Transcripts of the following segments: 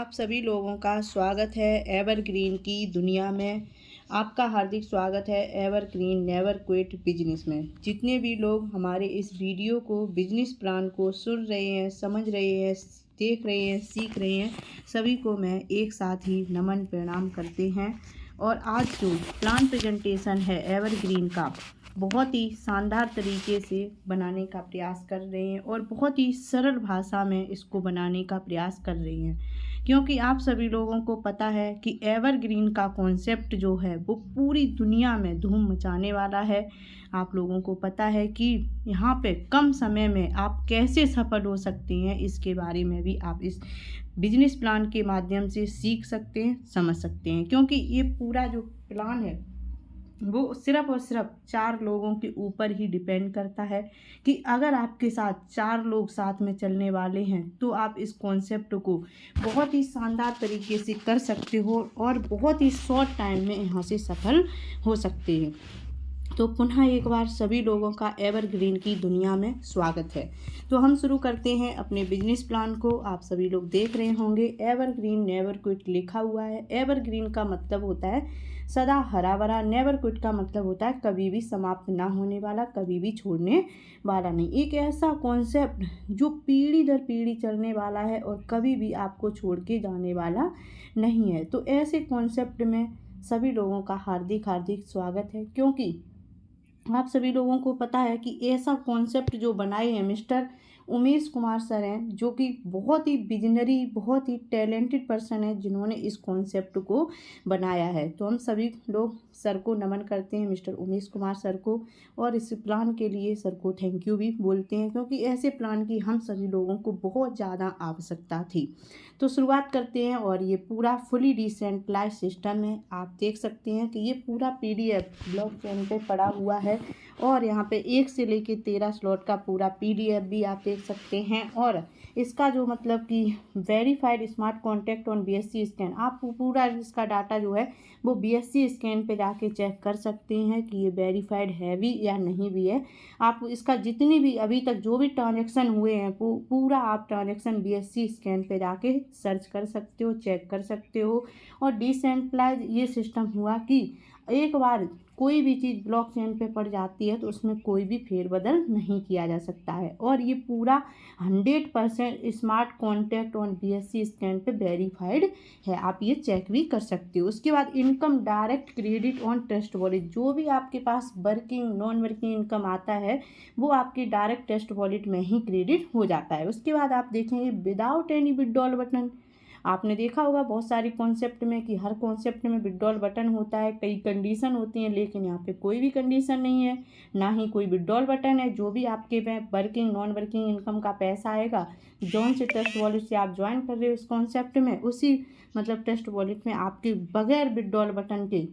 आप सभी लोगों का स्वागत है एवरग्रीन की दुनिया में। आपका हार्दिक स्वागत है एवरग्रीन नेवर क्विट बिजनेस में। जितने भी लोग हमारे इस वीडियो को बिजनेस प्लान को सुन रहे हैं, समझ रहे हैं, देख रहे हैं, सीख रहे हैं, सभी को मैं एक साथ ही नमन प्रणाम करते हैं। और आज जो प्लान प्रेजेंटेशन है एवरग्रीन का, बहुत ही शानदार तरीके से बनाने का प्रयास कर रहे हैं और बहुत ही सरल भाषा में इसको बनाने का प्रयास कर रहे हैं, क्योंकि आप सभी लोगों को पता है कि एवरग्रीन का कॉन्सेप्ट जो है वो पूरी दुनिया में धूम मचाने वाला है। आप लोगों को पता है कि यहाँ पे कम समय में आप कैसे सफल हो सकते हैं, इसके बारे में भी आप इस बिजनेस प्लान के माध्यम से सीख सकते हैं, समझ सकते हैं। क्योंकि ये पूरा जो प्लान है वो सिर्फ और सिर्फ 4 लोगों के ऊपर ही डिपेंड करता है कि अगर आपके साथ 4 लोग साथ में चलने वाले हैं तो आप इस कॉन्सेप्ट को बहुत ही शानदार तरीके से कर सकते हो और बहुत ही शॉर्ट टाइम में यहाँ से सफल हो सकते हैं। तो पुनः एक बार सभी लोगों का एवरग्रीन की दुनिया में स्वागत है। तो हम शुरू करते हैं अपने बिजनेस प्लान को। आप सभी लोग देख रहे होंगे एवरग्रीन नेवर क्विट लिखा हुआ है। एवरग्रीन का मतलब होता है सदा हरा भरा, नेवर क्विट का मतलब होता है कभी भी समाप्त ना होने वाला, कभी भी छोड़ने वाला नहीं। एक ऐसा कॉन्सेप्ट जो पीढ़ी दर पीढ़ी चलने वाला है और कभी भी आपको छोड़ के जाने वाला नहीं है। तो ऐसे कॉन्सेप्ट में सभी लोगों का हार्दिक हार्दिक स्वागत है, क्योंकि आप सभी लोगों को पता है कि ऐसा कॉन्सेप्ट जो बनाए हैं मिस्टर उमेश कुमार सर हैं, जो कि बहुत ही विजनरी, बहुत ही टैलेंटेड पर्सन है जिन्होंने इस कॉन्सेप्ट को बनाया है। तो हम सभी लोग सर को नमन करते हैं, मिस्टर उमेश कुमार सर को, और इस प्लान के लिए सर को थैंक यू भी बोलते हैं, क्योंकि ऐसे प्लान की हम सभी लोगों को बहुत ज़्यादा आवश्यकता थी। तो शुरुआत करते हैं। और ये पूरा फुली डिसेंट्रलाइज सिस्टम है। आप देख सकते हैं कि ये पूरा PDF ब्लॉकचेन पे पड़ा हुआ है और यहाँ पे 1 से लेके 13 स्लॉट का पूरा PDF भी आप देख सकते हैं। और इसका जो मतलब कि verified smart contact on BSC scan, आप पूरा इसका डाटा जो है वो BSC स्कैन पे जाके चेक कर सकते हैं कि ये वेरीफाइड है भी या नहीं भी है। आप इसका जितनी भी अभी तक जो भी ट्रांजेक्शन हुए हैं पूरा आप ट्रांजेक्शन BSC स्कैन पे जाके सर्च कर सकते हो, चेक कर सकते हो। और डिसेंट्रलाइज ये सिस्टम हुआ कि एक बार कोई भी चीज़ ब्लॉकचेन पे पड़ जाती है तो उसमें कोई भी फेरबदल नहीं किया जा सकता है। और ये पूरा 100% smart contact on BSC scan पे वेरीफाइड है। आप ये चेक भी कर सकते हो। उसके बाद income direct credit on trust wallet, जो भी आपके पास वर्किंग नॉन वर्किंग इनकम आता है वो आपके डायरेक्ट ट्रस्ट वॉलेट में ही क्रेडिट हो जाता है। उसके बाद आप देखेंगे विदाउट एनी विड्रॉल बटन। आपने देखा होगा बहुत सारी कॉन्सेप्ट में कि हर कॉन्सेप्ट में विड्रॉल बटन होता है, कई कंडीशन होती हैं, लेकिन यहाँ पे कोई भी कंडीशन नहीं है, ना ही कोई विड्रॉल बटन है। जो भी आपके में वर्किंग नॉन वर्किंग इनकम का पैसा आएगा, जौन से ट्रस्ट वॉलेट से आप ज्वाइन कर रहे हो इस कॉन्सेप्ट में, उसी मतलब ट्रस्ट वॉलेट में आपके बगैर विड्रॉल बटन के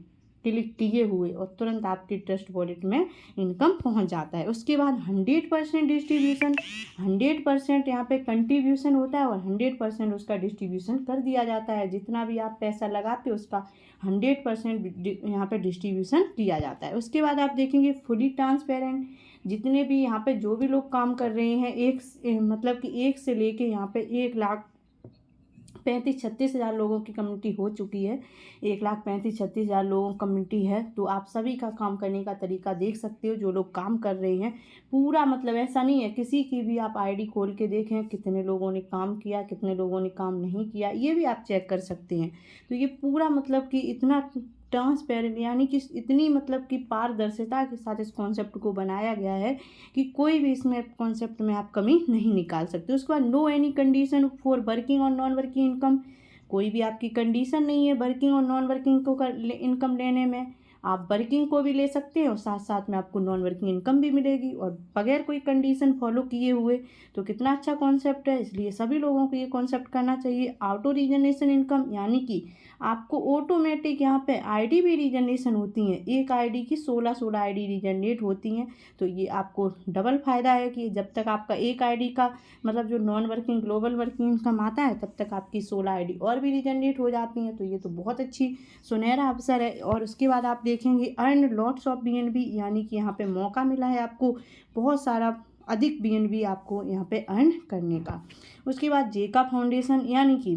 क्लिक किए हुए और तुरंत आपके ट्रस्ट वॉलेट में इनकम पहुंच जाता है। उसके बाद 100% डिस्ट्रीब्यूशन, 100% यहाँ पे कंट्रीब्यूशन होता है और 100% उसका डिस्ट्रीब्यूशन कर दिया जाता है। जितना भी आप पैसा लगाते हो उसका 100% यहाँ पे डिस्ट्रीब्यूशन किया जाता है। उसके बाद आप देखेंगे फुली ट्रांसपेरेंट, जितने भी यहाँ पे जो भी लोग काम कर रहे हैं, मतलब कि 1 से लेके यहाँ पे 1,35,36,000 लोगों की कम्युनिटी हो चुकी है। 1,35,36,000 लोगों की कम्युनिटी है। तो आप सभी का काम करने का तरीका देख सकते हो, जो लोग काम कर रहे हैं पूरा, मतलब ऐसा नहीं है किसी की भी आप ID खोल के देखें कितने लोगों ने काम किया, कितने लोगों ने काम नहीं किया, ये भी आप चेक कर सकते हैं। तो ये पूरा मतलब कि इतना ट्रांसपेरेंट, यानी कि इतनी मतलब कि पारदर्शिता के साथ इस कॉन्सेप्ट को बनाया गया है कि कोई भी इसमें कॉन्सेप्ट में आप कमी नहीं निकाल सकते। उसके बाद no any condition for working और नॉन वर्किंग इनकम, कोई भी आपकी कंडीशन नहीं है वर्किंग और नॉन वर्किंग को इनकम लेने में। आप वर्किंग को भी ले सकते हैं और साथ साथ में आपको नॉन वर्किंग इनकम भी मिलेगी और बगैर कोई कंडीशन फॉलो किए हुए। तो कितना अच्छा कॉन्सेप्ट है, इसलिए सभी लोगों को ये कॉन्सेप्ट करना चाहिए। ऑटो रीजनरेशन इनकम, यानी कि आपको ऑटोमेटिक यहाँ पे ID भी रीजनरेशन होती हैं। एक ID की 16 ID रीजनरेट होती हैं। तो ये आपको डबल फायदा है कि जब तक आपका एक ID का मतलब जो non working global working income आता है तब तक आपकी 16 ID और भी रीजनरेट हो जाती हैं। तो ये तो बहुत अच्छी सुनहरा अवसर है। और उसके बाद आप देखेंगे अर्न लॉट्स ऑफ BNB, यानी कि यहाँ पे मौका मिला है आपको बहुत सारा अधिक BNB आपको यहाँ पे अर्न करने का। उसके बाद जेका फाउंडेशन, यानी कि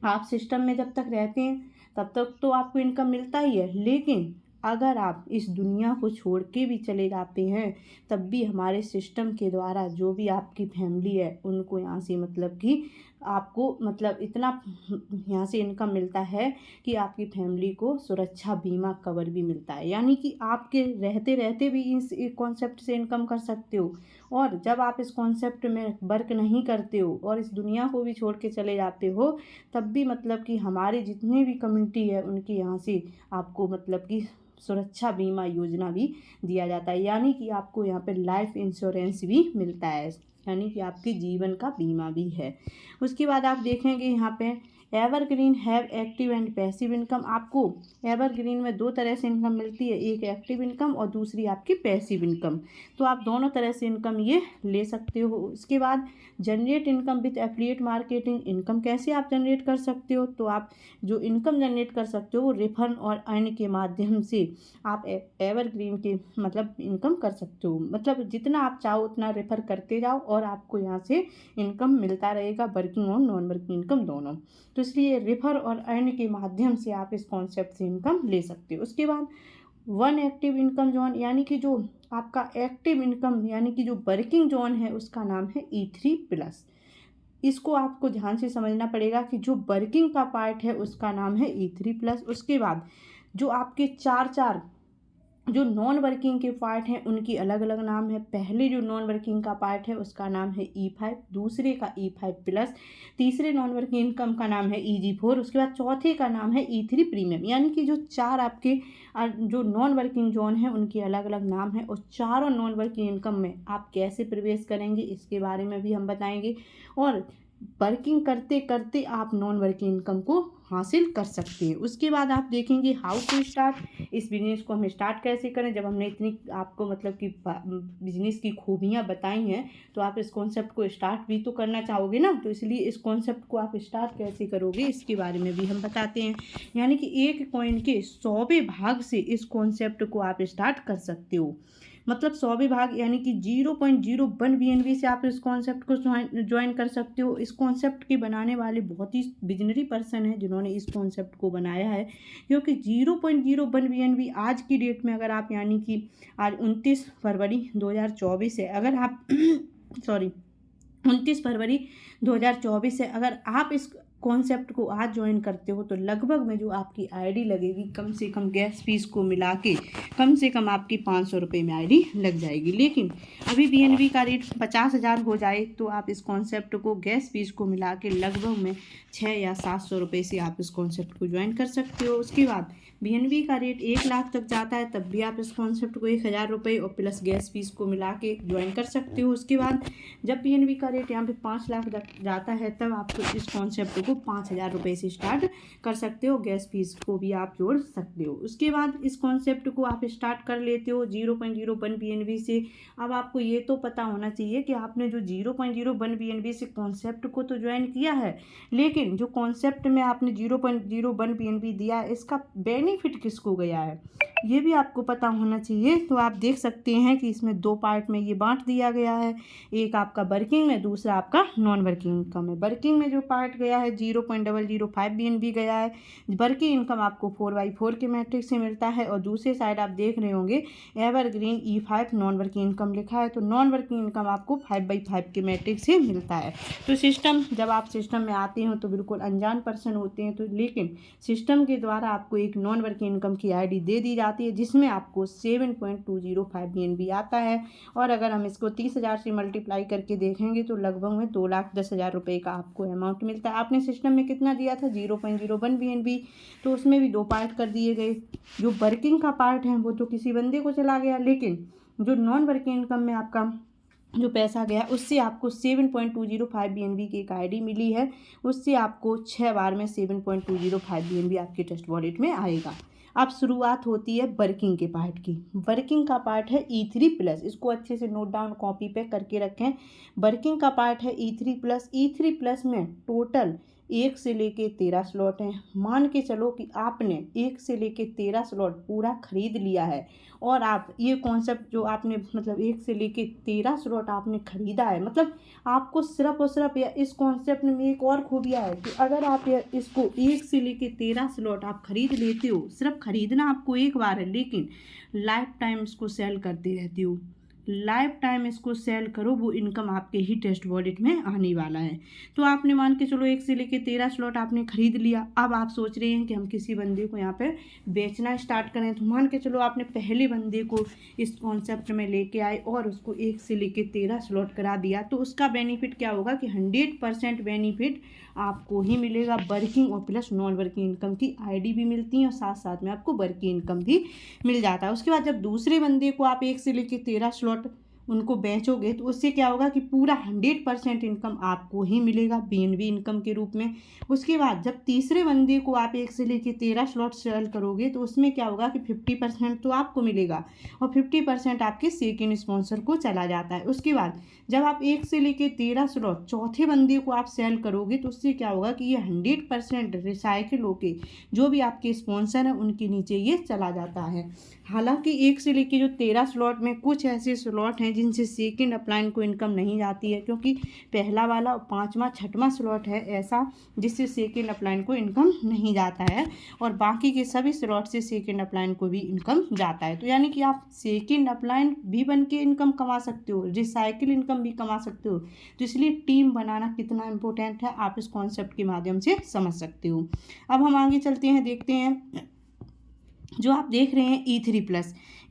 आप सिस्टम में जब तक रहते हैं तब तक तो आपको इनकम मिलता ही है, लेकिन अगर आप इस दुनिया को छोड़ के भी चले जाते हैं तब भी हमारे सिस्टम के द्वारा जो भी आपकी फैमिली है उनको यहाँ से मतलब कि आपको मतलब इतना यहाँ से इनकम मिलता है कि आपकी फैमिली को सुरक्षा बीमा कवर भी मिलता है। यानी कि आपके रहते रहते भी इस कॉन्सेप्ट से इनकम कर सकते हो, और जब आप इस कॉन्सेप्ट में वर्क नहीं करते हो और इस दुनिया को भी छोड़ के चले जाते हो तब भी मतलब कि हमारे जितने भी कम्युनिटी है उनके यहाँ से आपको मतलब कि सुरक्षा बीमा योजना भी दिया जाता है। यानी कि आपको यहाँ पे लाइफ इंश्योरेंस भी मिलता है, यानी कि आपके जीवन का बीमा भी है। उसके बाद आप देखेंगे यहाँ पे evergreen have active and passive income. आपको एवरग्रीन में दो तरह से इनकम मिलती है, एक एक्टिव इनकम और दूसरी आपकी पैसिव इनकम। तो आप दोनों तरह से इनकम ये ले सकते हो। उसके बाद generate income with affiliate marketing. Income कैसे आप जनरेट कर सकते हो, तो आप जो इनकम जनरेट कर सकते हो वो रेफर और अर्न के माध्यम से आप एवरग्रीन के मतलब इनकम कर सकते हो। मतलब जितना आप चाहो उतना रेफर करते जाओ और आपको यहाँ से इनकम मिलता रहेगा, वर्किंग और नॉन वर्किंग इनकम दोनों। तो इसलिए रेफर और अर्न के माध्यम से आप इस कॉन्सेप्ट से इनकम ले सकते हो। उसके बाद वन एक्टिव इनकम जोन, यानी कि जो आपका एक्टिव इनकम यानी कि जो वर्किंग जोन है उसका नाम है E3+। इसको आपको ध्यान से समझना पड़ेगा कि जो वर्किंग का पार्ट है उसका नाम है E3+। उसके बाद जो आपके चार जो नॉन वर्किंग के पार्ट हैं उनकी अलग अलग नाम है। पहले जो नॉन वर्किंग का पार्ट है उसका नाम है E5, दूसरे का E5+, तीसरे नॉन वर्किंग इनकम का नाम है EG4, उसके बाद चौथे का नाम है E3 प्रीमियम। यानी कि जो चार आपके जो नॉन वर्किंग जोन है उनके अलग अलग नाम है, और चारों नॉन वर्किंग इनकम में आप कैसे प्रवेश करेंगे इसके बारे में भी हम बताएंगे, और वर्किंग करते करते आप नॉन वर्किंग इनकम को हासिल कर सकते हैं। उसके बाद आप देखेंगे हाउ टू स्टार्ट, इस बिजनेस को हम स्टार्ट कैसे करें। जब हमने इतनी आपको मतलब कि बिजनेस की खूबियाँ बताई हैं तो आप इस कॉन्सेप्ट को स्टार्ट भी तो करना चाहोगे ना, तो इसलिए इस कॉन्सेप्ट को आप स्टार्ट कैसे करोगे इसके बारे में भी हम बताते हैं। यानी कि एक कॉइन के 100वें भाग से इस कॉन्सेप्ट को आप स्टार्ट कर सकते हो। मतलब 100वें भाग यानी कि 0.01 BNB से आप इस कॉन्सेप्ट को ज्वाइन कर सकते हो। इस कॉन्सेप्ट के बनाने वाले बहुत ही विजनरी पर्सन हैं जिन्होंने इस कॉन्सेप्ट को बनाया है, क्योंकि 0.01 BNB आज की डेट में अगर आप यानी कि आज 29 फरवरी 2024 है, अगर आप 29 फरवरी 2024 से अगर आप इस कॉन्सेप्ट को आज ज्वाइन करते हो तो लगभग में जो आपकी आईडी लगेगी कम से कम गैस फीस को मिला के कम से कम आपकी 500 रुपये में आईडी लग जाएगी। लेकिन अभी BNB का रेट 50,000 हो जाए तो आप इस कॉन्सेप्ट को गैस फीस को मिला के लगभग में 600 या 700 रुपये से आप इस कॉन्सेप्ट को ज्वाइन कर सकते हो। उसके बाद BNB का रेट 1 लाख तक जाता है तब भी आप इस कॉन्सेप्ट को 1000 रुपये और प्लस गैस फीस को मिला के ज्वाइन कर सकते हो। उसके बाद जब BNB का रेट यहाँ पे 5 लाख जाता है तब आपको इस कॉन्सेप्ट को 5000 रुपये से स्टार्ट कर सकते हो, गैस फीस को भी आप जोड़ सकते हो। उसके बाद इस कॉन्सेप्ट को आप स्टार्ट कर लेते हो 0.01 BNB से। अब आपको ये तो पता होना चाहिए कि आपने जो 0.01 BNB से कॉन्सेप्ट को तो ज्वाइन किया है, लेकिन जो कॉन्सेप्ट में आपने 0.01 BNB दिया है इसका बेनिफिट किसको गया है ये भी आपको पता होना चाहिए। तो आप देख सकते हैं कि इसमें दो पार्ट में ये बांट दिया गया है, एक आपका वर्किंग में, दूसरा आपका नॉन वर्किंग इनकम है। वर्किंग में जो पार्ट गया है 0.005 BNB गया है। वर्किंग इनकम आपको 4/4 के मैट्रिक्स से मिलता है, और दूसरे साइड आप देख रहे होंगे evergreen E5 non working income लिखा है, तो नॉन वर्किंग इनकम आपको 5/5 के मैट्रिक्स से मिलता है। तो सिस्टम, जब आप सिस्टम में आते हो तो बिल्कुल अनजान पर्सन होते हैं, तो लेकिन सिस्टम के द्वारा आपको एक नॉन वर्किंग इनकम की आईडी दे दी जाती है जिसमें आपको 7.205 BNB आता है, और अगर हम इसको 30,000 से मल्टीप्लाई करके देखेंगे तो लगभग में 2,10,000 रुपये का आपको अमाउंट मिलता है। आपने सिस्टम में कितना दिया था 0.01 BNB, तो उसमें भी दो पार्ट कर दिए गए। जो वर्किंग का पार्ट है वो तो किसी बंदे को चला गया, लेकिन जो नॉन वर्किंग इनकम में आपका जो पैसा गया उससे आपको 7.205 BNB की एक आईडी मिली है, उससे आपको 6 बार में 7.205 BNB आपके ट्रस्ट वॉलेट में आएगा। अब शुरुआत होती है वर्किंग के पार्ट की। वर्किंग का पार्ट है E3+, इसको अच्छे से नोट डाउन कॉपी पे करके रखें। वर्किंग का पार्ट है E3+। E3+ में टोटल 1 से लेके 13 स्लॉट हैं। मान के चलो कि आपने 1 से लेके 13 स्लॉट पूरा खरीद लिया है और आप ये कॉन्सेप्ट जो आपने मतलब 1 से लेके 13 स्लॉट आपने खरीदा है, मतलब आपको सिर्फ और सिर्फ इस कॉन्सेप्ट में एक और खूबियाँ है कि अगर आप इसको 1 से लेके 13 स्लॉट आप खरीद लेते हो, सिर्फ खरीदना आपको एक बार है, लेकिन लाइफ टाइम इसको सेल करते रहते हो, लाइफ टाइम इसको सेल करो, वो इनकम आपके ही टेस्ट वॉलेट में आने वाला है। तो आपने मान के चलो 1 से लेके 13 स्लॉट आपने खरीद लिया। अब आप सोच रहे हैं कि हम किसी बंदे को यहाँ पे बेचना स्टार्ट करें, तो मान के चलो आपने पहले बंदे को इस कॉन्सेप्ट में लेके आए और उसको 1 से लेके 13 स्लॉट करा दिया, तो उसका बेनिफिट क्या होगा कि 100% बेनिफिट आपको ही मिलेगा। वर्किंग और प्लस नॉन वर्किंग इनकम की आईडी भी मिलती है और साथ साथ में आपको वर्किंग इनकम भी मिल जाता है। उसके बाद जब दूसरे बंदे को आप 1 से लेके 13 स्लॉट उनको बेचोगे तो उससे क्या होगा कि पूरा 100% इनकम आपको ही मिलेगा बीएनबी इनकम के रूप में। उसके बाद जब तीसरे बंदे को आप 1 से लेके 13 स्लॉट सेल करोगे तो उसमें क्या होगा कि 50% तो आपको मिलेगा और 50% आपके सेकेंड स्पॉन्सर को चला जाता है। उसके बाद जब आप 1 से लेके 13 स्लॉट चौथे बंदे को आप सेल करोगे तो उससे क्या होगा कि ये 100% रिसाइकिल होके जो भी आपके स्पॉन्सर हैं उनके नीचे ये चला जाता है। हालांकि 1 से लेके जो 13 स्लॉट में कुछ ऐसे स्लॉट हैं जिनसे सेकंड अपलाइन को इनकम नहीं जाती है, क्योंकि पहला वाला 5वां 6वां स्लॉट है ऐसा जिससे सेकंड अपलाइन को इनकम नहीं जाता है और बाकी के सभी स्लॉट से सेकंड अपलाइन को भी इनकम जाता है। तो यानी कि आप सेकंड अपलाइन भी बन के इनकम कमा सकते हो, रिसाइकिल इनकम भी कमा सकते हो। तो इसलिए टीम बनाना कितना इंपॉर्टेंट है आप इस कॉन्सेप्ट के माध्यम से समझ सकते हो। अब हम आगे चलते हैं, देखते हैं जो आप देख रहे हैं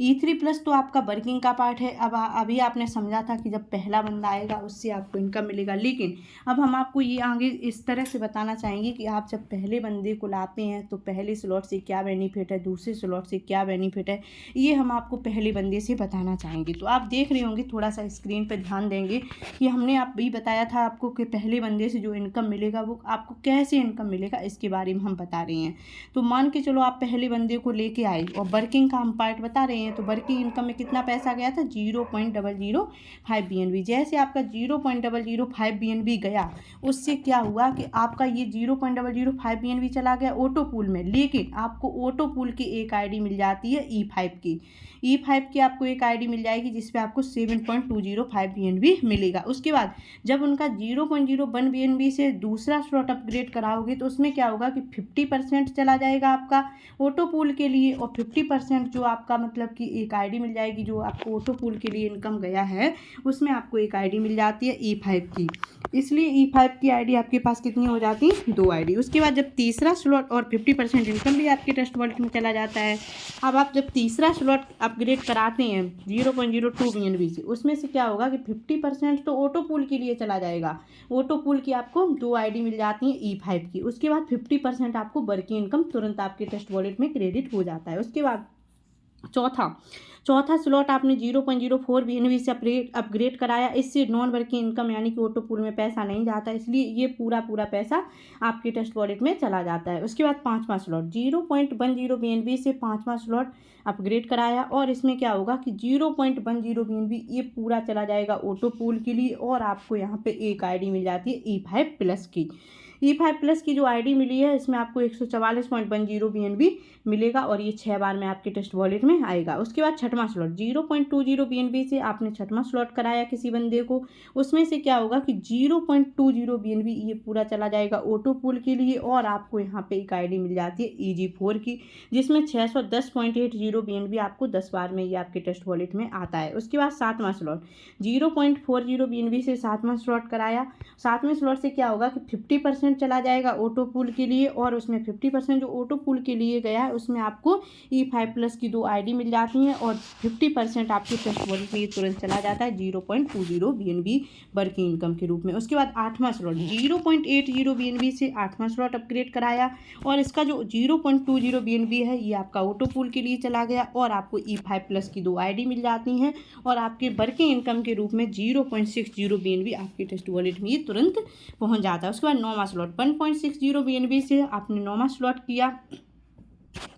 E3+ तो आपका वर्किंग का पार्ट है। अब अभी आपने समझा था कि जब पहला बंदा आएगा उससे आपको इनकम मिलेगा, लेकिन अब हम आपको ये आगे इस तरह से बताना चाहेंगे कि आप जब पहले बंदे को लाते हैं तो पहले स्लॉट से क्या बेनिफिट है, दूसरे स्लॉट से क्या बेनिफिट है, ये हम आपको पहले बंदे से बताना चाहेंगे। तो आप देख रहे होंगे, थोड़ा सा स्क्रीन पर ध्यान देंगे कि हमने आप भी बताया था आपको कि पहले बंदे से जो इनकम मिलेगा वो आपको कैसे इनकम मिलेगा, इसके बारे में हम बता रहे हैं। तो मान के चलो आप पहले बंदे को लेके आए और वर्किंग का हम पार्ट बता रहे हैं, तो वर्किंग इनकम में कितना पैसा गया था 0.005 BNB। जैसे आपका 0.005 BNB गया, उससे क्या हुआ कि आपका ये 0.005 BNB चला गया ऑटो पूल में, लेकिन आपको ऑटो पूल की एक आईडी मिल जाती है E5 की आपको एक आईडी मिल जाएगी जिसपे आपको 7.205 BNB मिलेगा। उसके बाद जब उनका 0.01 BNB से दूसरा स्लॉट अपग्रेड कराओगे तो उसमें क्या होगा कि 50% चला जाएगा आपका ऑटो पूल के लिए और 50% जो आपका मतलब कि एक आईडी मिल जाएगी जो आपको ऑटो पूल के लिए इनकम गया है, उसमें आपको एक आईडी मिल जाती है E5 की। इसलिए E5 की आईडी आपके पास कितनी हो जाती है, 2 आईडी। उसके बाद जब तीसरा स्लॉट और 50% इनकम भी आपके ट्रस्ट वॉलेट में चला जाता है। अब आप जब तीसरा स्लॉट अपग्रेड कराते हैं 0.02 BNB से, उसमें से क्या होगा कि 50% तो ऑटो पूल के लिए चला जाएगा। ऑटो पूल की आपको 2 आईडी मिल जाती है E5 की। उसके बाद 50% आपको वर्किंग इनकम तुरंत आपके ट्रस्ट वॉलेट में क्रेडिट हो जाता है। उसके बाद चौथा स्लॉट आपने 0.04 BNB से अपग्रेड कराया, इससे नॉन वर्किंग इनकम यानी कि ऑटो पूल में पैसा नहीं जाता, इसलिए ये पूरा पैसा आपके ट्रस्ट वॉलेट में चला जाता है। उसके बाद 5वां स्लॉट 0.10 BNB से 5वां स्लॉट अपग्रेड कराया और इसमें क्या होगा कि 0.10 BNB ये पूरा चला जाएगा ऑटो पूल के लिए और आपको यहाँ पे एक आईडी मिल जाती है E5+ की। E5+ की जो आईडी मिली है इसमें आपको 144.10 BNB मिलेगा और ये 6 बार में आपके ट्रस्ट वॉलेट में आएगा। उसके बाद 6वां स्लॉट 0.20 BNB से आपने 6वां स्लॉट कराया किसी बंदे को, उसमें से क्या होगा कि 0.20 BNB ये पूरा चला जाएगा ऑटो पूल के लिए और आपको यहाँ पे एक आईडी मिल जाती है EG4 की, जिसमें 610.80 BNB आपको 10 बार में ये आपके ट्रस्ट वॉलेट में आता है। उसके बाद 7वां स्लॉट 0.40 BNB से 7वां स्लॉट कराया। 7वें स्लॉट से क्या होगा कि 50% चला जाएगा ऑटो पूल के लिए और उसमें 50% जो ऑटो पूल के लिए गया है उसमें आपको E5+ की 2 आईडी मिल जाती हैं और 50% आपके ट्रस्ट वॉलेट में तुरंत चला जाता है 0.20 BNB वर्किंग इनकम के रूप में। उसके बाद 8वां स्लॉट 0.80 BNB से 8वां स्लॉट अपग्रेड कराया और इसका जो 0.20 BNB है ये आपका ऑटो पूल के लिए चला गया और आपको E5+ की 2 आईडी मिल जाती हैं और आपके वर्किंग इनकम के रूप में 0.60 BNB आपके ट्रस्ट वॉलेट में ये तुरंत पहुंच जाता है। उसके बाद 9वां स्लॉट 1.60 BNB से आपने 9वां स्लॉट किया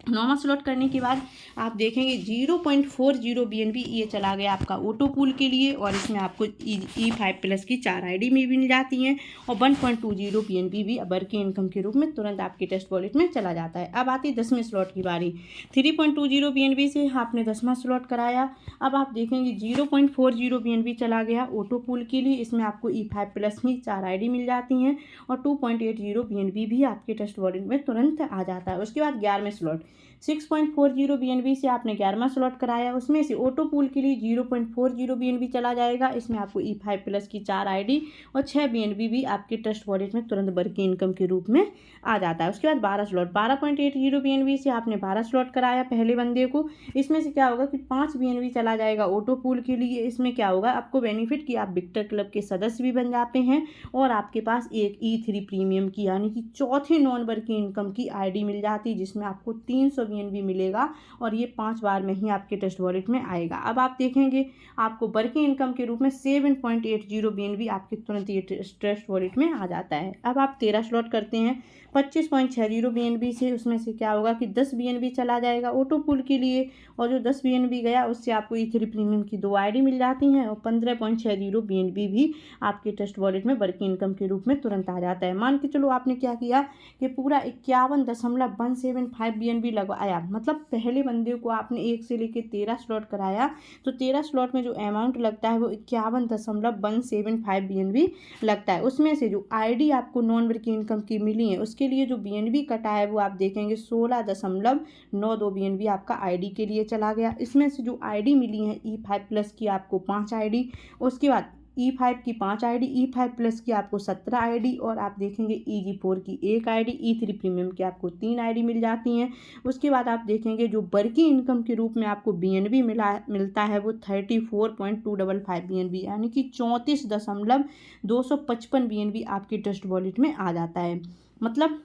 9वां स्लॉट करने के बाद आप देखेंगे 0.40 BNB ये चला गया आपका ऑटो पूल के लिए, और इसमें आपको E5+ की 4 ID में भी मिल जाती हैं, और 1.20 BNB भी वर्किंग इनकम के रूप में तुरंत आपके टेस्ट वॉलेट में चला जाता है। अब आती है 10वें स्लॉट की बारी। 3.20 BNB से आपने 10वां स्लॉट कराया। अब आप देखेंगे 0.40 BNB चला गया ऑटो पूल के लिए, इसमें आपको E5+ की 4 ID मिल जाती हैं, और 2.80 BNB भी आपके टेस्ट वॉलेट में तुरंत आ जाता है। उसके बाद 11वें स्लॉट 6.40 BNB से आपने 11वां स्लॉट कराया, उसमें से ऑटो पूल के लिए 0.40 BNB चला जाएगा, इसमें आपको E5+ की 4 ID और 6 BNB भी आपके ट्रस्ट वॉलेट में तुरंत वर्किंग इनकम के रूप में आ जाता है। उसके बाद 12 स्लॉट 12.80 BNB से आपने 12 स्लॉट कराया पहले बंदे को, इसमें से क्या होगा कि 5 BNB चला जाएगा ऑटो पूल के लिए। इसमें क्या होगा आपको बेनिफिट कि आप विक्टर क्लब के सदस्य भी बन जाते हैं, और आपके पास एक E3 प्रीमियम की यानी कि चौथी नॉन वर्किंग इनकम की ID मिल जाती है, जिसमें आपको 300 BNB मिलेगा, और ये 5 बार में ही आपके टेस्ट वॉलेट में आएगा। अब आप देखेंगे आपको वर्किंग इनकम के रूप में 7.80 BNB आपके तुरंत ये टेस्ट वॉलेट में आ जाता है। अब आप 13 स्लॉट करते हैं 25.60 BNB से, उसमें से क्या होगा कि 10 BNB चला जाएगा ऑटो पूल के लिए, और जो 10 BNB गया उससे आपको E3 प्रीमियम की 2 ID मिल जाती हैं, और 15.60 BNB भी आपके टेस्ट वॉलेट में वर्किंग इनकम के रूप में तुरंत आ जाता है। मान के चलो आपने क्या किया कि पूरा 51.175 BNB लगवाया, मतलब पहले बंदे को आपने 1 से लेकर 13 स्लॉट कराया, तो 13 स्लॉट में जो अमाउंट लगता है वो 51.175 BNB लगता है। उसमें से जो ID आपको नॉन वर्किंग इनकम की मिली है उसके लिए जो BNB कटा है वो आप देखेंगे 16.92 BNB आपका ID के लिए चला गया। इसमें से जो ID मिली है E5+ की आपको 5 ID, उसके बाद E5 की 5 ID, E5+ की आपको 17 ID, और आप देखेंगे EG4 की 1 ID, E3 प्रीमियम की आपको 3 ID मिल जाती हैं। उसके बाद आप देखेंगे जो वर्किंग इनकम के रूप में आपको BNB मिलता है वो 34.255 BNB यानी कि 34.255 BNB आपकी ट्रस्ट वॉलेट में आ जाता है। मतलब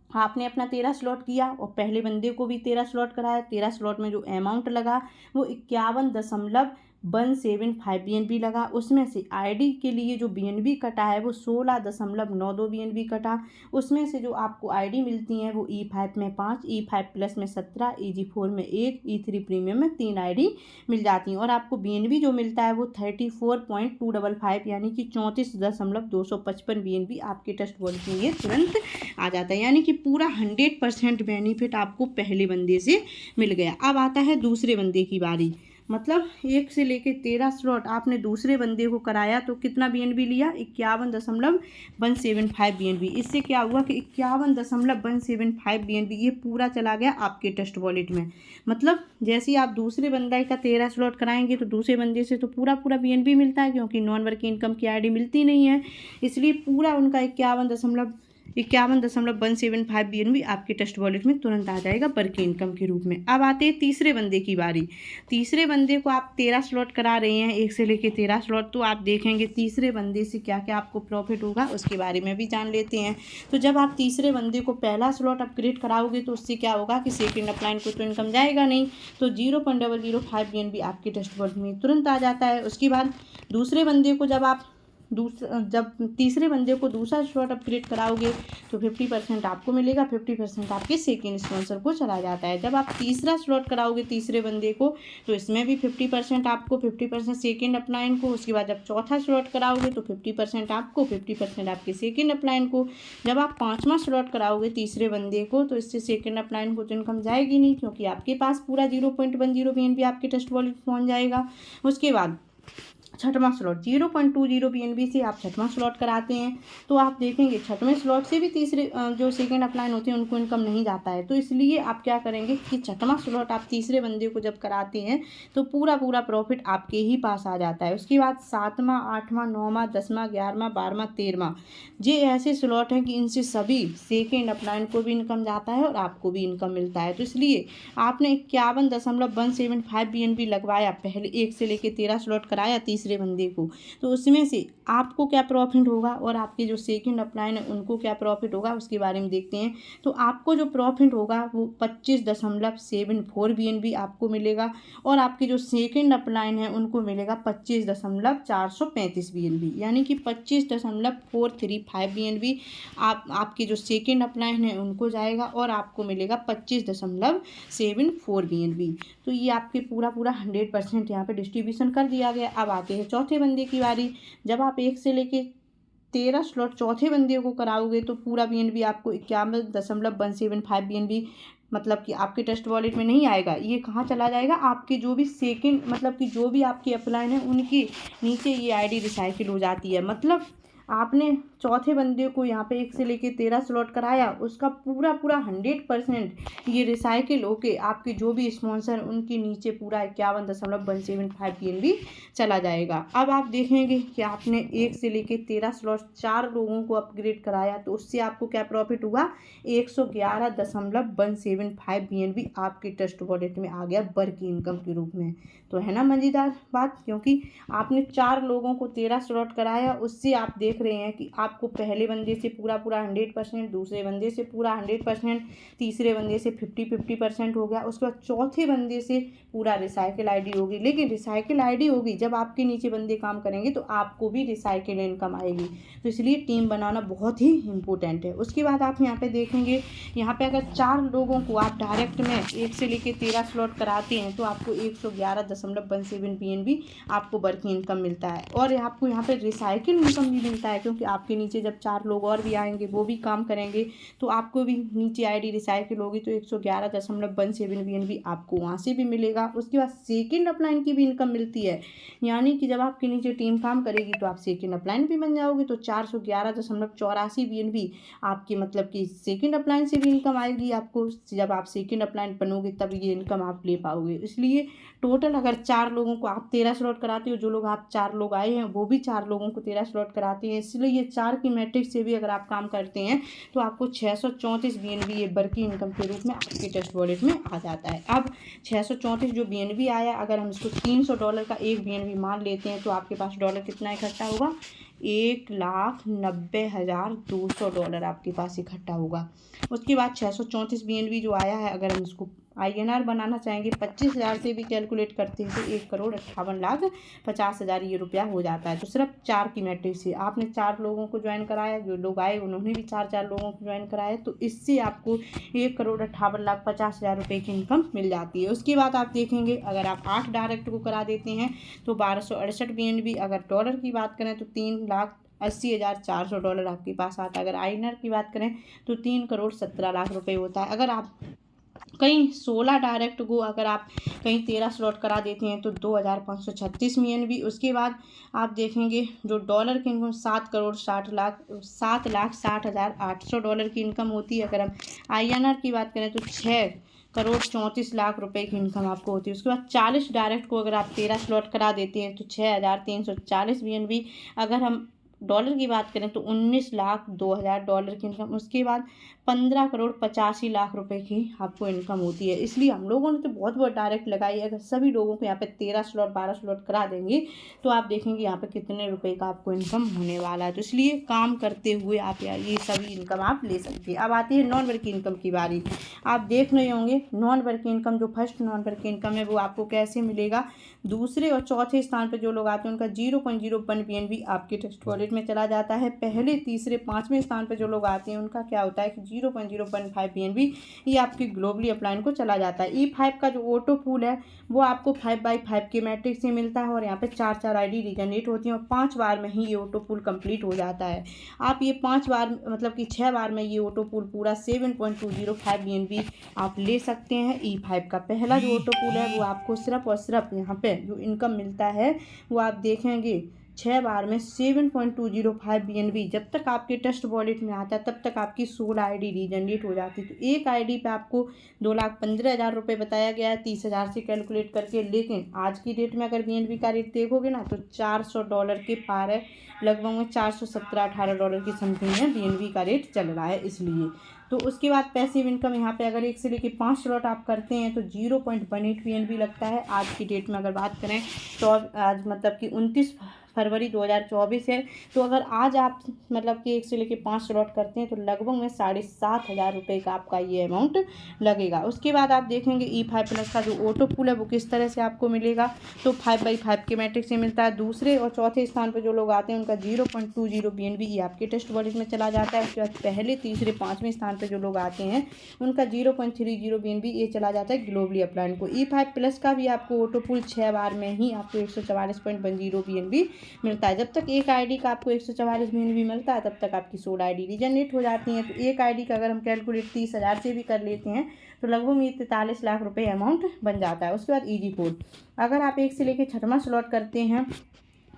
आपने अपना 13 स्लॉट किया और पहले बंदे को भी 13 स्लॉट कराया, 13 स्लॉट में जो अमाउंट लगा वो 51.175 BNB लगा। उसमें से ID के लिए जो BNB कटा है वो 16.92 BNB कटा। उसमें से जो आपको ID मिलती हैं वो E5 में 5, E5+ में 17, EG4 में 1, E3 प्रीमियम में 3 ID मिल जाती हैं, और आपको BNB जो मिलता है वो 34.255 यानी कि 34.255 BNB आपके टेस्ट वॉलेट में ये तुरंत आ जाता है, यानी कि पूरा 100% बेनिफिट आपको पहले बंदे से मिल गया। अब आता है दूसरे बंदे की बारी। मतलब 1 से लेके 13 स्लॉट आपने दूसरे बंदे को कराया तो कितना BNB लिया 51.175 BNB। इससे क्या हुआ कि 51.175 BNB ये पूरा चला गया आपके टेस्ट वॉलेट में। मतलब जैसे ही आप दूसरे बंदे का 13 स्लॉट कराएंगे तो दूसरे बंदे से तो पूरा BNB मिलता है, क्योंकि नॉन वर्किंग इनकम की ID मिलती नहीं है, इसलिए पूरा उनका 51.175 BNB आपके टेस्ट वॉलेट में तुरंत आ जाएगा वर्किंग इनकम के रूप में। अब आते हैं तीसरे बंदे की बारी। तीसरे बंदे को आप 13 स्लॉट करा रहे हैं 1 से लेके 13 स्लॉट, तो आप देखेंगे तीसरे बंदे से क्या क्या आपको प्रॉफिट होगा उसके बारे में भी जान लेते हैं। तो जब आप तीसरे बंदे को पहला स्लॉट अपग्रेड कराओगे तो उससे क्या होगा कि सेकेंड अपलाइन को तो इनकम जाएगा नहीं, तो 0.005 BNB आपके टेस्ट वॉलेट में तुरंत आ जाता है। उसके बाद दूसरे बंदे को जब तीसरे बंदे को दूसरा स्लॉट अपग्रेड कराओगे तो 50% आपको मिलेगा, 50% आपके सेकेंड स्पॉन्सर को चला जाता है। जब आप तीसरा स्लॉट कराओगे तीसरे बंदे को तो इसमें भी 50% आपको, 50% सेकेंड अपलाइन को। उसके बाद जब चौथा स्लॉट कराओगे तो 50% आपको, 50% आपके सेकेंड अपलाइन को। जब आप 5वां स्लॉट कराओगे तीसरे बंदे को तो इससे सेकेंड अपलाइन को तो इनकम जाएगी नहीं, क्योंकि आपके पास पूरा 0.10 BNB आपके ट्रस्ट वॉलेट पहुँच जाएगा। उसके बाद छठवां स्लॉट 0.20 BNB से आप छठवां स्लॉट कराते हैं तो आप देखेंगे छठवें स्लॉट से भी तीसरे जो सेकेंड अपलाइन होते हैं उनको इनकम नहीं जाता है। तो इसलिए आप क्या करेंगे कि छठवां स्लॉट आप तीसरे बंदे को जब कराते हैं तो पूरा प्रॉफिट आपके ही पास आ जाता है। उसके बाद 7वां 8वां 9वां 10वां 11वां 12वां 13वां ये ऐसे स्लॉट हैं कि इनसे सभी सेकेंड अपलाइन को भी इनकम जाता है और आपको भी इनकम मिलता है। तो इसलिए आपने 51.175 BNB लगवाया, पहले 1 से लेकर 13 स्लॉट कराया, तीसरे तीसरे बंदे को, तो उसमें से आपको क्या प्रॉफिट होगा और आपके जो सेकंड अपलाइन है उनको क्या प्रॉफिट होगा उसके बारे में देखते हैं। तो आपको जो प्रॉफिट होगा वो 25.74 BNB आपको मिलेगा और आपके जो सेकंड अपलाइन है उनको मिलेगा 25.435 BNB, यानी कि 25.435 BNB आपके जो सेकंड अपलाइन है उनको जाएगा और आपको मिलेगा 25.74 BNB। तो ये आपके पूरा 100% यहाँ पे डिस्ट्रीब्यूशन कर दिया गया। अब आते हैं चौथे बंदे की बारी। जब आप 1 से लेके 13 स्लॉट चौथे बंदे को कराओगे तो पूरा BNB आपको 51.175 BNB मतलब कि आपके टेस्ट वॉलेट में नहीं आएगा। ये कहाँ चला जाएगा, आपके जो भी सेकंड मतलब कि जो भी आपकी अपलाइन है उनके नीचे ये आईडी रिसाइकिल हो जाती है। मतलब आपने चौथे बंदे को यहाँ पे 1 से लेके 13 स्लॉट कराया, उसका पूरा 100% ये रिसाइकिल होके आपके जो भी स्पॉन्सर उनके नीचे पूरा 51.175 BNB चला जाएगा। अब आप देखेंगे कि आपने 1 से लेके 13 स्लॉट 4 लोगों को अपग्रेड कराया तो उससे आपको क्या प्रॉफिट हुआ, 111.175 BNB आपके ट्रस्ट वॉलेट में आ गया वर्क इनकम के रूप में। तो है ना मज़ेदार बात, क्योंकि आपने 4 लोगों को 13 स्लॉट कराया, उससे आप देख रहे हैं कि आपको पहले बंदे से पूरा 100%, दूसरे बंदे से पूरा 100%, तीसरे बंदे से 50% हो गया, उसके बाद चौथे बंदे से पूरा रिसाइकिल आईडी होगी। लेकिन रिसाइकिल आईडी होगी जब आपके नीचे बंदे काम करेंगे तो आपको भी रिसाइकिल इनकम आएगी। तो इसलिए टीम बनाना बहुत ही इम्पोर्टेंट है। उसके बाद आप यहाँ पे देखेंगे, यहाँ पे अगर 4 लोगों को आप डायरेक्ट में 1 से लेके 13 स्लॉट कराते हैं तो आपको 111.17 BNB आपको वर्क इनकम मिलता है। और आपको यहाँ पे रिसाइकिल इनकम भी मिलता है, क्योंकि आपके नीचे जब 4 लोग और भी आएंगे वो भी काम करेंगे तो आपको भी नीचे आईडी रिसाइकिल होगी तो 111.17 BNB आपको वहाँ से भी मिलेगा। उसके बाद सेकंड अपलाइन की भी इनकम मिलती है, यानी कि जब आपके नीचे टीम काम करेगी तो आप सेकंड अपलाइन भी बन जाओगे तो 411.84 BNB आपकी मतलब कि सेकंड अपलाइन से भी इनकम आएगी आपको। जब आप सेकंड अपलाइन बनोगे तब ये इनकम आप ले पाओगे। इसलिए टोटल अगर 4 लोगों को आप 13 स्लॉट कराते हो, जो लोग आप 4 लोग आए हैं वो भी 4 लोगों को 13 स्लॉट कराते हैं, इसलिए ये 4 की मैट्रिक्स से भी अगर आप काम करते हैं तो आपको 634 BNB ये वर्किंग इनकम के रूप में आपके ट्रस्ट वॉलेट में आ जाता है। अब 634 जो BNB आया, अगर हम इसको $300 का एक BNB मान लेते हैं तो आपके पास डॉलर कितना इकट्ठा होगा, $1,90,200 आपके पास इकट्ठा होगा। उसके बाद 634 BNB जो आया है, अगर हम इसको INR बनाना चाहेंगे 25,000 से भी कैलकुलेट करते हैं तो 1,58,50,000 ये रुपया हो जाता है। तो सिर्फ 4 की मैट्रिक्स से आपने 4 लोगों को ज्वाइन कराया, जो लोग आए उन्होंने भी 4 लोगों को ज्वाइन कराया, तो इससे आपको 1,58,50,000 रुपये की इनकम मिल जाती है। उसके बाद आप देखेंगे, अगर आप 8 डायरेक्ट को करा देते हैं तो 1268 BNB, अगर डॉलर की बात करें तो $3,80,400 आपके पास आता है। अगर INR की बात करें तो 3,17,00,000 रुपये होता है। अगर आप कहीं 16 डायरेक्ट को अगर आप कहीं 13 स्लॉट करा देते हैं तो 2,536 BNB। उसके बाद आप देखेंगे जो डॉलर की इनकम 7,60,800 की इनकम होती है। अगर हम INR की बात करें तो 6,34,00,000 रुपये की इनकम आपको होती है। उसके बाद 40 डायरेक्ट को अगर आप 13 स्लॉट करा देते हैं तो 6,340 BNB। अगर हम डॉलर की बात करें तो $19,02,000 की इनकम। उसके बाद 15,85,00,000 रुपये की आपको इनकम होती है। इसलिए हम लोगों ने तो बहुत डायरेक्ट लगाई है। अगर सभी लोगों को यहाँ पे 13 स्लॉट 12 स्लॉट करा देंगे तो आप देखेंगे यहाँ पे कितने रुपए का आपको इनकम होने वाला है। तो इसलिए काम करते हुए आप ये सभी इनकम आप ले सकते हैं। अब आती है नॉन वर्क इनकम की बारी। आप देख रहे होंगे नॉन वर्क इनकम, जो फर्स्ट नॉन वर्क इनकम है वो आपको कैसे मिलेगा। दूसरे और चौथे स्थान पर जो लोग आते हैं उनका 0.01 BNB आपके ट्रस्ट वॉलेट में चला जाता है। पहले तीसरे 5वें स्थान पर जो लोग आते हैं उनका क्या होता है कि 0.015 BNB ये आपकी ग्लोबली अपलाइन को चला जाता है। E5 का जो ऑटो पूल है वो आपको 5/5 के मैट्रिक्स से मिलता है और यहाँ पे 4 आईडी रीजनरेट होती हैं और 5 बार में ही ये ऑटो पूल कंप्लीट हो जाता है। आप ये 5 बार मतलब कि 6 बार में ये ऑटो पूल पूरा 7.205 BNB आप ले सकते हैं। E5 का पहला जो ऑटो पूल है वो आपको सिर्फ और सिर्फ यहाँ पे जो इनकम मिलता है वो आप देखेंगे 6 बार में 7.205 BNB जब तक आपके ट्रस्ट वॉलेट में आता है तब तक आपकी 16 आईडी रीजनरेट हो जाती है। तो एक आईडी पे आपको 2,15,000 रुपये बताया गया है 30,000 से कैलकुलेट करके, लेकिन आज की डेट में अगर BNB का रेट देखोगे ना तो $400 के पार है, लगभग में $417-18 की समथिंग में BNB का रेट चल रहा है। इसलिए तो उसके बाद पैसिव इनकम यहाँ पे अगर 1 से लेके 5 स्लॉट आप करते हैं तो 0.18 PNB लगता है। आज की डेट में अगर बात करें तो आज मतलब कि 29 फरवरी 2024 है। तो अगर आज आप मतलब कि 1 से लेके 5 स्लॉट करते हैं तो लगभग में 7,500 रुपये का आपका ये अमाउंट लगेगा। उसके बाद आप देखेंगे E5+ का जो ऑटो पूल है वो किस तरह से आपको मिलेगा। तो 5/5 के मैट्रिक से मिलता है। दूसरे और चौथे स्थान पर जो लोग आते हैं उनका 0.20 PNB ये आपके टेस्ट वॉलेट में चला जाता है। उसके बाद पहले, तीसरे, 5वें स्थान पर जो लोग आते हैं उनका 0.30 PNB ये चला जाता है ग्लोबली अपलाइन को। E5+ का भी आपको ऑटो पूल 6 बार में ही आपको 144.10 PNB मिलता है। जब तक एक आईडी का आपको 144 PNB मिलता है तब तक आपकी 16 आईडी रीजनरेट हो जाती हैं। तो एक आईडी का अगर हम कैलकुलेट 30,000 से भी कर लेते हैं तो लगभग ये 43 लाख रुपए अमाउंट बन जाता है। उसके बाद EG4 अगर आप 1 से लेकर 6वां स्लॉट करते हैं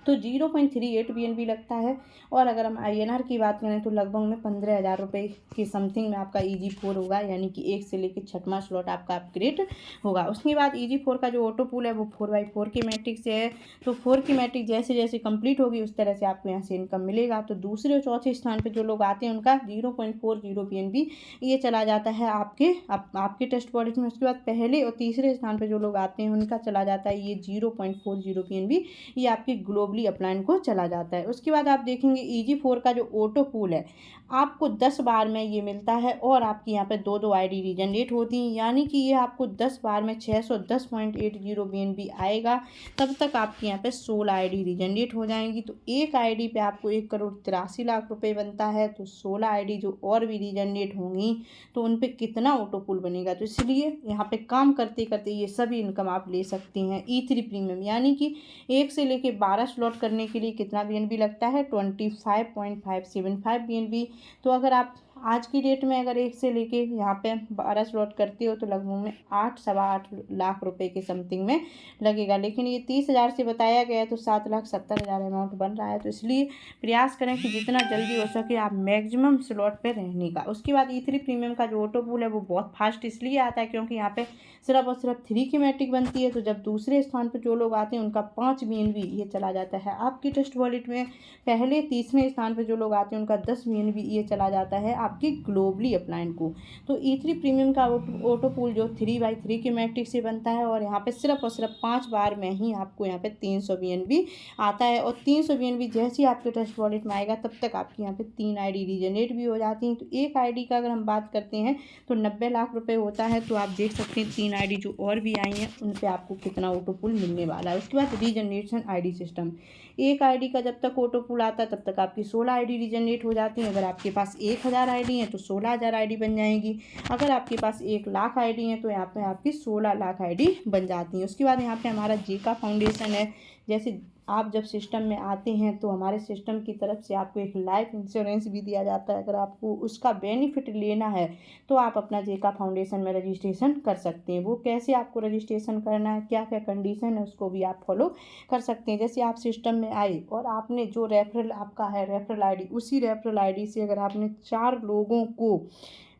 तो 0.38 PNB लगता है। और अगर हम INR की बात करें तो लगभग में 15,000 रुपये के समथिंग में आपका EG4 होगा, यानी कि 1 से लेकर 6वां स्लॉट आपका अपग्रेड होगा। उसके बाद EG4 का जो ऑटो पूल है वो 4/4 की मैट्रिक से है। तो 4 की मैट्रिक जैसे जैसे कंप्लीट होगी उस तरह से आपको यहाँ से इनकम मिलेगा। तो दूसरे और चौथे स्थान पर जो लोग आते हैं उनका 0.40 PNB ये चला जाता है आपके टेस्ट वॉलेट में। उसके बाद पहले और तीसरे स्थान पर जो लोग आते हैं उनका चला जाता है ये 0.40 PNB ये आपके ग्लोबल अपलाइन को चला जाता है। उसके बाद आप देखेंगे EG4 का जो ऑटो पूल है आपको 10 बार में ये मिलता है और आपकी यहाँ पे 2 आईडी रीजनरेट होती हैं, यानी कि ये आपको 10 बार में 610.80 PNB आएगा। तब तक आपकी यहाँ पे 16 आईडी रीजनरेट हो जाएंगी। तो एक आईडी पे आपको 1,83,00,000 रुपये बनता है। तो 16 आईडी जो और भी रीजनरेट होंगी तो उन पे कितना ऑटो पूल बनेगा। तो इसलिए यहाँ पे काम करते करते ये सभी इनकम आप ले सकती हैं। E3 प्रीमियम यानी कि 1 से लेके 12 स्लॉट करने के लिए कितना BNB लगता है 25.575 BNB। तो अगर आप आज की डेट में अगर 1 से लेके यहाँ पे 12 स्लॉट करते हो तो लगभग में 8-8.25 लाख रुपए के समथिंग में लगेगा। लेकिन ये 30,000 से बताया गया है तो 7,70,000 अमाउंट बन रहा है। तो इसलिए प्रयास करें कि जितना जल्दी हो सके आप मैक्सिमम स्लॉट पे रहने का। उसके बाद E3 प्रीमियम का जो ऑटो पूल है वो बहुत फास्ट इसलिए आता है क्योंकि यहाँ पे सिर्फ और सिर्फ 3 की मैट्रिक बनती है। तो जब दूसरे स्थान पर जो लोग आते हैं उनका 5 BNB ये चला जाता है आपकी टेस्ट वॉलेट में। पहले, तीसरे स्थान पर जो लोग आते हैं उनका 10 BNB ये चला जाता है आपकी ग्लोबली अपलाइन को। तो E3 प्रीमियम का ऑटो पूल जो 3/3 की मैट्रिक से बनता है और यहाँ पे सिर्फ और सिर्फ 5 बार में ही आपको यहाँ पे 300 BNB आता है। और 300 BNB जैसे ही आपके टेस्ट वॉलेट में आएगा तब तक आपकी यहाँ पे 3 आईडी रीजनरेट भी हो जाती हैं। तो एक आईडी का अगर हम बात करते हैं तो 90 लाख रुपए होता है। तो आप देख सकते हैं 3 आईडी जो और भी आई हैं उन पर आपको कितना ऑटो पूल मिलने वाला है। उसके बाद रीजनरेशन आईडी सिस्टम, एक आईडी का जब तक ऑटो पूल आता है तब तक आपकी 16 आईडी रीजनरेट हो जाती हैं। अगर आपके पास 1000 आईडी हैं तो 16,000 आईडी बन जाएंगी। अगर आपके पास 1 लाख आईडी हैं तो यहाँ पे आपकी 16 लाख आईडी बन जाती हैं। उसके बाद यहाँ पे हमारा जेका फाउंडेशन है। जैसे आप जब सिस्टम में आते हैं तो हमारे सिस्टम की तरफ से आपको एक लाइफ इंश्योरेंस भी दिया जाता है। अगर आपको उसका बेनिफिट लेना है तो आप अपना जेका फाउंडेशन में रजिस्ट्रेशन कर सकते हैं। वो कैसे आपको रजिस्ट्रेशन करना है, क्या क्या कंडीशन है, उसको भी आप फॉलो कर सकते हैं। जैसे आप सिस्टम में आए और आपने जो रेफरल आपका है रेफरल आईडी, उसी रेफरल आईडी से अगर आपने 4 लोगों को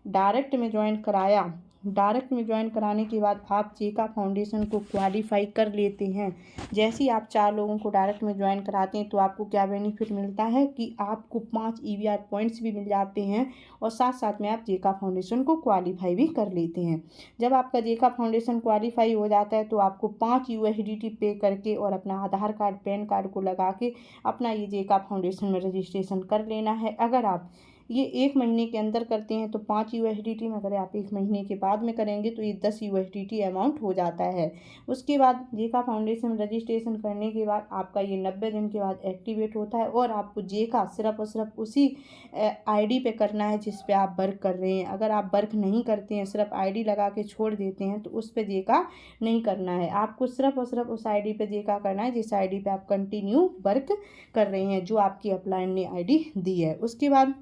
डायरेक्ट में ज्वाइन कराया, डायरेक्ट में ज्वाइन कराने के बाद आप जेका फाउंडेशन को क्वालिफाई कर लेते हैं। जैसे ही आप 4 लोगों को डायरेक्ट में ज्वाइन कराते हैं तो आपको क्या बेनिफिट मिलता है कि आपको 5 EVR पॉइंट्स भी मिल जाते हैं और साथ साथ में आप जेका फाउंडेशन को क्वालिफाई भी कर लेते हैं। जब आपका जेका फाउंडेशन क्वालिफाई हो जाता है तो आपको 5 USDT पे करके और अपना आधार कार्ड, पैन कार्ड को लगा के अपना ये जेका फाउंडेशन में रजिस्ट्रेशन कर लेना है। अगर आप ये 1 महीने के अंदर करते हैं तो 5 USDT में, अगर आप 1 महीने के बाद में करेंगे तो ये 10 USDT अमाउंट हो जाता है। उसके बाद जेका फाउंडेशन में रजिस्ट्रेशन करने के बाद आपका ये 90 दिन के बाद एक्टिवेट होता है और आपको जेका सिर्फ और सिर्फ उसी आईडी पे करना है जिस पे आप वर्क कर रहे हैं। अगर आप वर्क नहीं करते हैं, सिर्फ आईडी लगा के छोड़ देते हैं तो उस पर जेका नहीं करना है। आपको सिर्फ और सिर्फ उस आईडी पे जेका करना है जिस आईडी पे आप कंटिन्यू वर्क कर रहे हैं, जो आपकी अपलाइन ने आईडी दी है। उसके बाद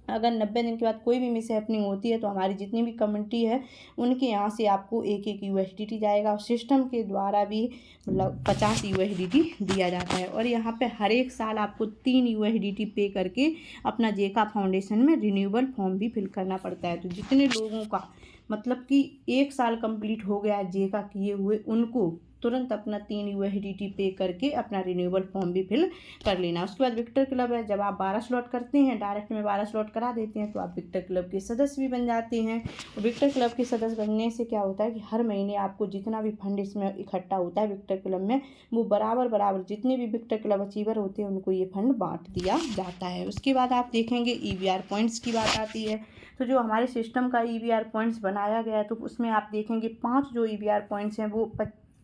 अगर 90 दिन के बाद कोई भी मिस हैपनिंग होती है तो हमारी जितनी भी कम्युनिटी है उनके यहाँ से आपको 1-1 USDT जाएगा और सिस्टम के द्वारा भी मतलब 50 USDT दिया जाता है। और यहाँ पे हर एक साल आपको 3 USDT पे करके अपना जेका फाउंडेशन में रिन्यूअल फॉर्म भी फिल करना पड़ता है। तो जितने लोगों का मतलब कि 1 साल कंप्लीट हो गया जेका किए हुए, उनको तुरंत अपना 3 USDT पे करके अपना रिन्यूएबल फॉर्म भी फिल कर लेना। उसके बाद विक्टर क्लब है, जब आप 12 स्लॉट करते हैं, डायरेक्ट में 12 स्लॉट करा देते हैं तो आप विक्टर क्लब के सदस्य भी बन जाते हैं। और विक्टर क्लब के सदस्य बनने से क्या होता है कि हर महीने आपको जितना भी फंड इसमें इकट्ठा होता है विक्टर क्लब में, वो बराबर जितने भी विक्टर क्लब अचीवर होते हैं उनको ये फंड बांट दिया जाता है। उसके बाद आप देखेंगे EBR पॉइंट्स की बात आती है। तो जो हमारे सिस्टम का EBR पॉइंट्स बनाया गया है तो उसमें आप देखेंगे 5 जो EBR पॉइंट्स हैं वो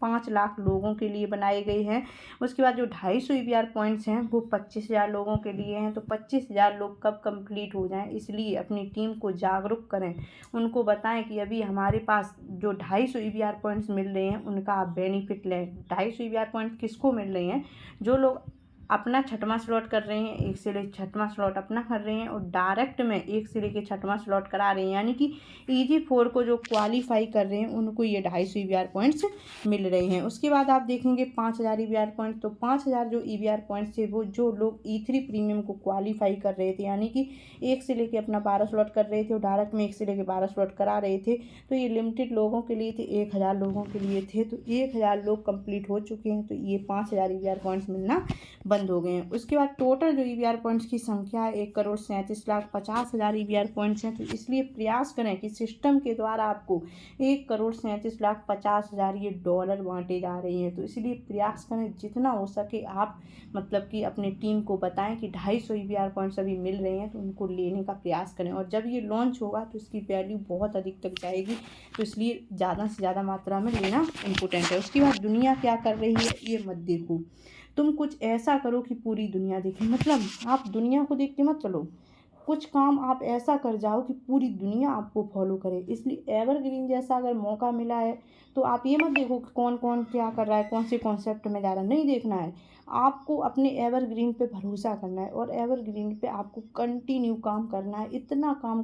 5 लाख लोगों के लिए बनाए गए हैं। उसके बाद जो 250 EBR पॉइंट्स हैं वो 25,000 लोगों के लिए हैं। तो 25,000 लोग कब कंप्लीट हो जाएं, इसलिए अपनी टीम को जागरूक करें, उनको बताएं कि अभी हमारे पास जो 250 EBR पॉइंट्स मिल रहे हैं उनका आप बेनिफिट लें। 250 EBR पॉइंट्स किसको मिल रहे हैं? जो लोग अपना 6वां स्लॉट कर रहे हैं, 1 से लेकर 6वां स्लॉट अपना कर रहे हैं और डायरेक्ट में 1 से लेकर 6वां स्लॉट करा रहे हैं, यानी कि EG4 को जो क्वालिफाई कर रहे हैं उनको ये 250 EBR पॉइंट्स मिल रहे हैं। उसके बाद आप देखेंगे 5,000 EBR पॉइंट्स। तो 5,000 जो EBR पॉइंट्स थे वो जो लोग E3 प्रीमियम को क्वालिफाई कर रहे थे, यानी कि 1 से लेकर अपना 12 स्लॉट कर रहे थे और डायरेक्ट में 1 से लेकर 12 स्लॉट करा रहे थे। तो ये लिमिटेड लोगों के लिए थे, 1,000 लोगों के लिए थे। तो 1,000 लोग कंप्लीट हो चुके हैं, तो ये 5,000 EBR पॉइंट्स मिलना बंद हो गए हैं। उसके बाद टोटल जो EBR पॉइंट्स की संख्या है 1,37,50,000 EBR पॉइंट्स हैं। तो इसलिए प्रयास करें कि सिस्टम के द्वारा आपको 1,37,50,000 ये डॉलर बांटे जा रहे हैं। तो इसलिए प्रयास करें जितना हो सके आप मतलब कि अपनी टीम को बताएं कि 250 EBR पॉइंट्स अभी मिल रहे हैं तो उनको लेने का प्रयास करें। और जब ये लॉन्च होगा तो इसकी वैल्यू बहुत अधिक तक जाएगी, तो इसलिए ज़्यादा से ज़्यादा मात्रा में लेना इम्पोर्टेंट है। उसके बाद दुनिया क्या कर रही है ये मत देखो, तुम कुछ ऐसा करो कि पूरी दुनिया देखे। मतलब आप दुनिया को देख के मत चलो, कुछ काम आप ऐसा कर जाओ कि पूरी दुनिया आपको फॉलो करे। इसलिए एवरग्रीन जैसा अगर मौका मिला है तो आप ये मत देखो कि कौन कौन क्या कर रहा है, कौन से कॉन्सेप्ट में जा रहा है, नहीं देखना है। आपको अपने एवरग्रीन पे भरोसा करना है और एवरग्रीन पे आपको कंटिन्यू काम करना है। इतना काम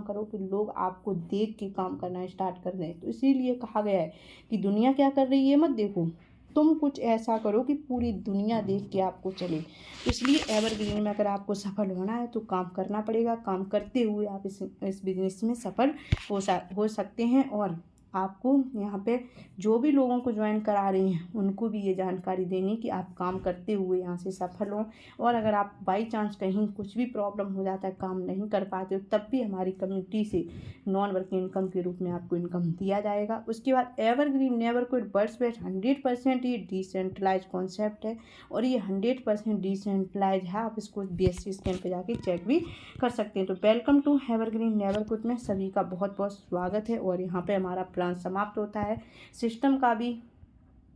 करो कि लोग आपको देख के काम करना स्टार्ट कर दें। तो इसीलिए कहा गया है कि दुनिया क्या कर रही है मत देखो, तुम कुछ ऐसा करो कि पूरी दुनिया देख के आपको चले। इसलिए एवरग्रीन में अगर आपको सफल होना है तो काम करना पड़ेगा। काम करते हुए आप इस बिज़नेस में सफल हो सकते हैं। और आपको यहाँ पे जो भी लोगों को ज्वाइन करा रही हैं उनको भी ये जानकारी देनी कि आप काम करते हुए यहाँ से सफल हों। और अगर आप बाई चांस कहीं कुछ भी प्रॉब्लम हो जाता है, काम नहीं कर पाते हो, तब भी हमारी कम्युनिटी से नॉन वर्किंग इनकम के रूप में आपको इनकम दिया जाएगा। उसके बाद evergreen Never quit birds best 100% ये डिसेंट्रलाइज कॉन्सेप्ट है और ये 100% डिसेंट्रलाइज है। आप इसको BSC स्कैन पे जाके चेक भी कर सकते हैं। तो welcome to Evergreen Never Quit में सभी का बहुत बहुत स्वागत है। और यहाँ पे हमारा प्लान समाप्त होता है। सिस्टम का भी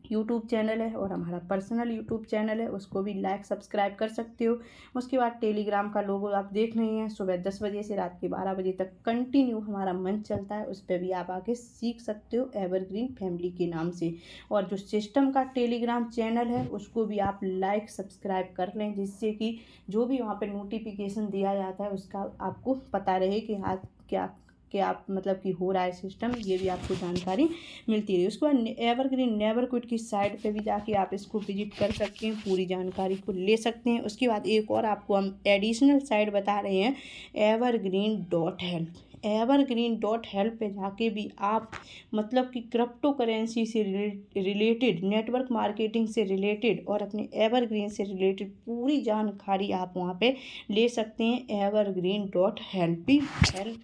यूट्यूब चैनल है और हमारा पर्सनल यूट्यूब चैनल है, उसको भी लाइक सब्सक्राइब कर सकते हो। उसके बाद टेलीग्राम का लोगो आप देख रहे हैं, सुबह 10 बजे से रात के 12 बजे तक कंटिन्यू हमारा मंच चलता है, उस पर भी आप आके सीख सकते हो एवरग्रीन फैमिली के नाम से। और जो सिस्टम का टेलीग्राम चैनल है उसको भी आप लाइक सब्सक्राइब कर लें, जिससे कि जो भी वहाँ पर नोटिफिकेशन दिया जाता है उसका आपको पता रहे कि हाँ क्या आप मतलब कि हो रहा है सिस्टम, ये भी आपको जानकारी मिलती रही। उसके बाद एवरग्रीन नेवर क्विट की साइट पे भी जाके आप इसको विजिट कर सकते हैं, पूरी जानकारी को ले सकते हैं। उसके बाद एक और आपको हम एडिशनल साइट बता रहे हैं, evergreen.help। evergreen.help पे जाके भी आप मतलब कि क्रिप्टो करेंसी से रिलेटेड, नेटवर्क मार्केटिंग से रिलेटेड और अपने एवरग्रीन से रिलेटेड पूरी जानकारी आप वहाँ पे ले सकते हैं। evergreen.help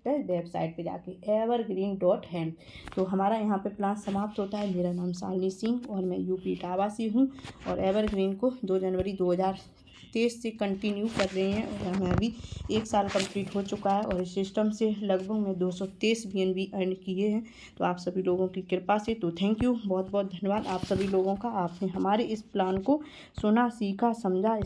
पे वेबसाइट पे जाके evergreen.help। तो हमारा यहाँ पे प्लान समाप्त होता है। मेरा नाम शालिनी सिंह और मैं यूपी इटावा से हूँ और एवरग्रीन को 2 जनवरी 2023 से कंटिन्यू कर रहे हैं और हमें अभी 1 साल कंप्लीट हो चुका है और इस सिस्टम से लगभग मैं 223 BNB अर्न किए हैं। तो आप सभी लोगों की कृपा से, तो थैंक यू, बहुत बहुत धन्यवाद आप सभी लोगों का। आपने हमारे इस प्लान को सुना, सीखा, समझा।